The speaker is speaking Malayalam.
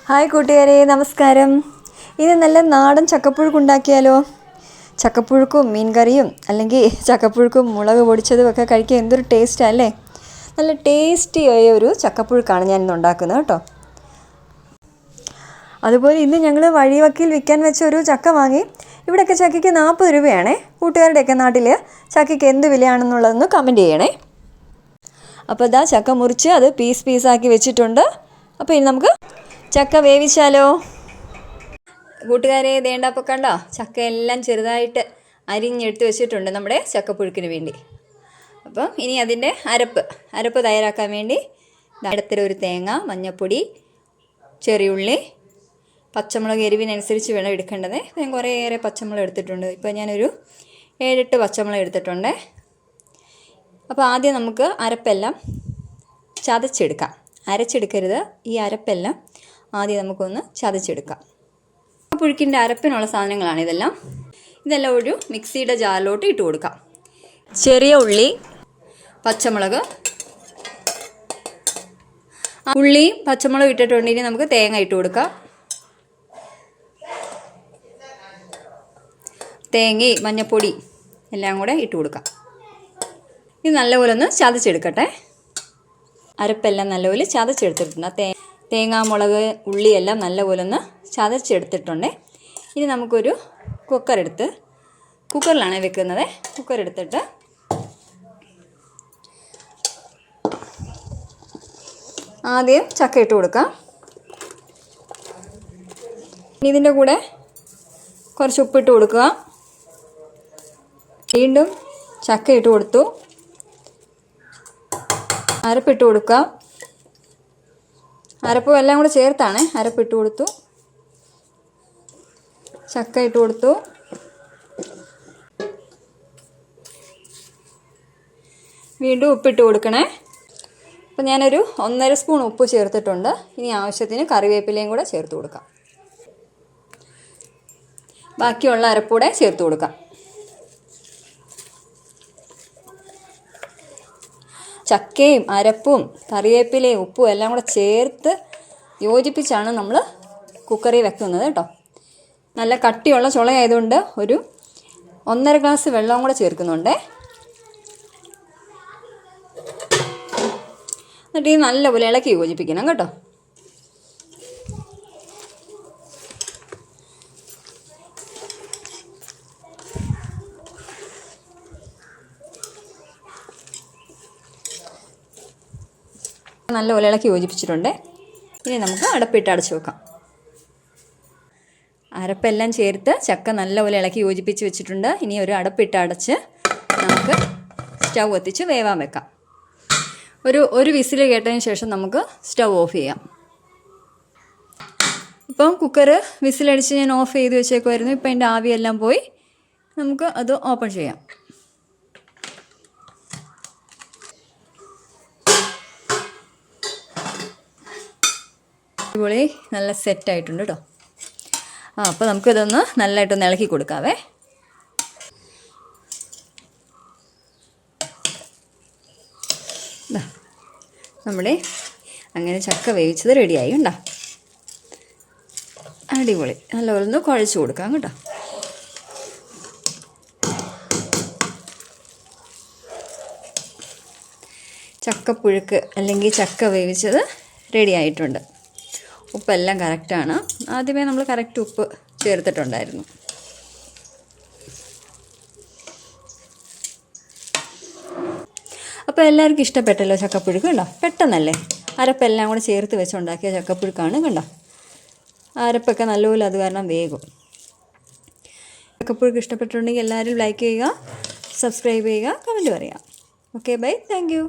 ഹായ് കൂട്ടുകാരെ, നമസ്കാരം. ഇനി നല്ല നാടൻ ചക്കപ്പുഴുക്ക് ഉണ്ടാക്കിയാലോ? ചക്കപ്പുഴുക്കും മീൻ കറിയും അല്ലെങ്കിൽ ചക്കപ്പുഴുക്കും മുളക് പൊടിച്ചതും ഒക്കെ കഴിക്കാൻ എന്തൊരു ടേസ്റ്റാണ് അല്ലേ? നല്ല ടേസ്റ്റിയായ ഒരു ചക്കപ്പുഴുക്കാണ് ഞാൻ ഇന്ന് ഉണ്ടാക്കുന്നത് കേട്ടോ. അതുപോലെ ഇന്ന് ഞങ്ങൾ വഴിവക്കിൽ വിൽക്കാൻ വെച്ച ഒരു ചക്ക വാങ്ങി. ഇവിടെയൊക്കെ ചക്കയ്ക്ക് 40 രൂപയാണേ. കൂട്ടുകാരുടെയൊക്കെ നാട്ടിൽ ചക്കയ്ക്ക് എന്ത് വിലയാണെന്നുള്ളതൊന്ന് കമൻറ്റ് ചെയ്യണേ. അപ്പോൾ ഇതാ ചക്ക മുറിച്ച് അത് പീസാക്കി വെച്ചിട്ടുണ്ട്. അപ്പോൾ ഇനി നമുക്ക് ചക്ക വേവിച്ചാലോ? കൂട്ടുകാരെ ദേണ്ടപ്പോൾ കണ്ടോ, ചക്ക എല്ലാം ചെറുതായിട്ട് അരിഞ്ഞെടുത്ത് വെച്ചിട്ടുണ്ട് നമ്മുടെ ചക്കപ്പുഴുക്കിന് വേണ്ടി. അപ്പം ഇനി അതിൻ്റെ അരപ്പ് തയ്യാറാക്കാൻ വേണ്ടി ഇടത്തിലൊരു തേങ്ങ, മഞ്ഞൾപ്പൊടി, ചെറിയുള്ളി, പച്ചമുളക് എരിവിനനുസരിച്ച് വേണം എടുക്കേണ്ടത്. ഞാൻ കുറേയേറെ പച്ചമുളക് എടുത്തിട്ടുണ്ട്. ഇപ്പോൾ ഞാനൊരു 7-8 പച്ചമുളക് എടുത്തിട്ടുണ്ട്. അപ്പോൾ ആദ്യം നമുക്ക് അരപ്പെല്ലാം ചതച്ചെടുക്കാം. അരച്ചെടുക്കരുത്. ഈ അരപ്പെല്ലാം ആദ്യം നമുക്കൊന്ന് ചതച്ചെടുക്കാം. പുഴുക്കിൻ്റെ അരപ്പിനുള്ള സാധനങ്ങളാണ് ഇതെല്ലാം ഒരു മിക്സിയുടെ ജാറിലോട്ട് ഇട്ട് കൊടുക്കാം. ചെറിയ ഉള്ളി, പച്ചമുളക്, ഉള്ളിയും പച്ചമുളക് ഇട്ടിട്ടുണ്ടെങ്കിൽ നമുക്ക് തേങ്ങ ഇട്ട് കൊടുക്കാം. തേങ്ങയും മഞ്ഞൾപ്പൊടി എല്ലാം കൂടെ ഇട്ട് കൊടുക്കാം. ഇത് നല്ലപോലെ ഒന്ന് ചതച്ചെടുക്കട്ടെ. അരപ്പെല്ലാം നല്ലപോലെ ചതച്ചെടുത്തിട്ടുണ്ട്. തേങ്ങ, മുളക്, ഉള്ളിയെല്ലാം നല്ലപോലെ ഒന്ന് ചതച്ചെടുത്തിട്ടുണ്ട്. ഇനി നമുക്കൊരു കുക്കറിലാണ് വെക്കുന്നത്. കുക്കറെടുത്തിട്ട് ആദ്യം ചക്ക ഇട്ട് കൊടുക്കാം. ഇനി ഇതിൻ്റെ കൂടെ കുറച്ച് ഉപ്പിട്ട് കൊടുക്കുക. വീണ്ടും ചക്ക ഇട്ട് കൊടുത്തു. അരപ്പിട്ട് കൊടുക്കുക. അരപ്പും എല്ലാം കൂടെ ചേർത്താണ് അരപ്പിട്ട് കൊടുത്തു. ചക്ക ഇട്ട് കൊടുത്തു. വീണ്ടും ഉപ്പിട്ട് കൊടുക്കണേ. അപ്പോൾ ഞാനൊരു 1.5 സ്പൂൺ ഉപ്പ് ചേർത്തിട്ടുണ്ട്. ഇനി ആവശ്യത്തിന് കറിവേപ്പിലയും കൂടെ ചേർത്ത് കൊടുക്കാം. ബാക്കിയുള്ള അരപ്പൂടെ ചേർത്ത് കൊടുക്കാം. ചക്കയും അരപ്പും കറിവേപ്പിലയും ഉപ്പും എല്ലാം കൂടെ ചേർത്ത് യോജിപ്പിച്ചാണ് നമ്മൾ കുക്കറിൽ വെക്കുന്നത് കേട്ടോ. നല്ല കട്ടിയുള്ള ചുളയായതുകൊണ്ട് ഒരു 1.5 ഗ്ലാസ് വെള്ളവും കൂടെ ചേർക്കുന്നുണ്ട്. എന്നിട്ട് ഇത് നല്ലപോലെ ഇളക്കി യോജിപ്പിക്കണം കേട്ടോ. നല്ലപോലെ ഇളക്കി യോജിപ്പിച്ചിട്ടുണ്ട്. ഇനി നമുക്ക് അടപ്പിട്ട് അടച്ചു വെക്കാം. അരപ്പെല്ലാം ചേർത്ത് ചക്ക നല്ലപോലെ ഇളക്കി യോജിപ്പിച്ച് വെച്ചിട്ടുണ്ട്. ഇനി ഒരു അടപ്പിട്ട് അടച്ച് നമുക്ക് സ്റ്റൗ കത്തിച്ച് വേവാൻ വെക്കാം. ഒരു വിസിൽ കേട്ടതിന് ശേഷം നമുക്ക് സ്റ്റൗ ഓഫ് ചെയ്യാം. ഇപ്പം കുക്കർ വിസിലടിച്ച് ഞാൻ ഓഫ് ചെയ്ത് വെച്ചേക്കുമായിരുന്നു. ഇപ്പം അതിൻ്റെ ആവിയെല്ലാം പോയി. നമുക്ക് അത് ഓപ്പൺ ചെയ്യാം. അടിപൊളി നല്ല സെറ്റായിട്ടുണ്ട് കേട്ടോ. അപ്പോൾ നമുക്കിതൊന്ന് നല്ലതായിട്ടൊന്ന് ഇളക്കി കൊടുക്കാവേ. നമ്മുടെ അങ്ങനെ ചക്ക വേവിച്ചത് റെഡിയായി ഉണ്ടോ. അടിപൊളി. നല്ലപോലെ ഒന്ന് കുഴച്ച് കൊടുക്കാം കേട്ടോ. ചക്കപ്പുഴുക്ക് അല്ലെങ്കിൽ ചക്ക വേവിച്ചത് റെഡി ആയിട്ടുണ്ട്. ഉപ്പെല്ലാം കറക്റ്റാണ്. ആദ്യമേ നമ്മൾ കറക്റ്റ് ഉപ്പ് ചേർത്തിട്ടുണ്ടായിരുന്നു. അപ്പോൾ എല്ലാവർക്കും ഇഷ്ടപ്പെട്ടല്ലോ ചക്കപ്പുഴുക്ക് കണ്ടോ. പെട്ടെന്നല്ലേ, അരപ്പെല്ലാം കൂടെ ചേർത്ത് വെച്ചുണ്ടാക്കിയ ചക്കപ്പുഴുക്കാണ് കണ്ടോ. അരപ്പൊക്കെ നല്ലപോലെ അത് കാരണം വേഗം. ചക്കപ്പുഴുക്ക് ഇഷ്ടപ്പെട്ടിട്ടുണ്ടെങ്കിൽ എല്ലാവരും ലൈക്ക് ചെയ്യുക, സബ്സ്ക്രൈബ് ചെയ്യുക, കമൻറ്റ് പറയുക. Okay, bye, thank U.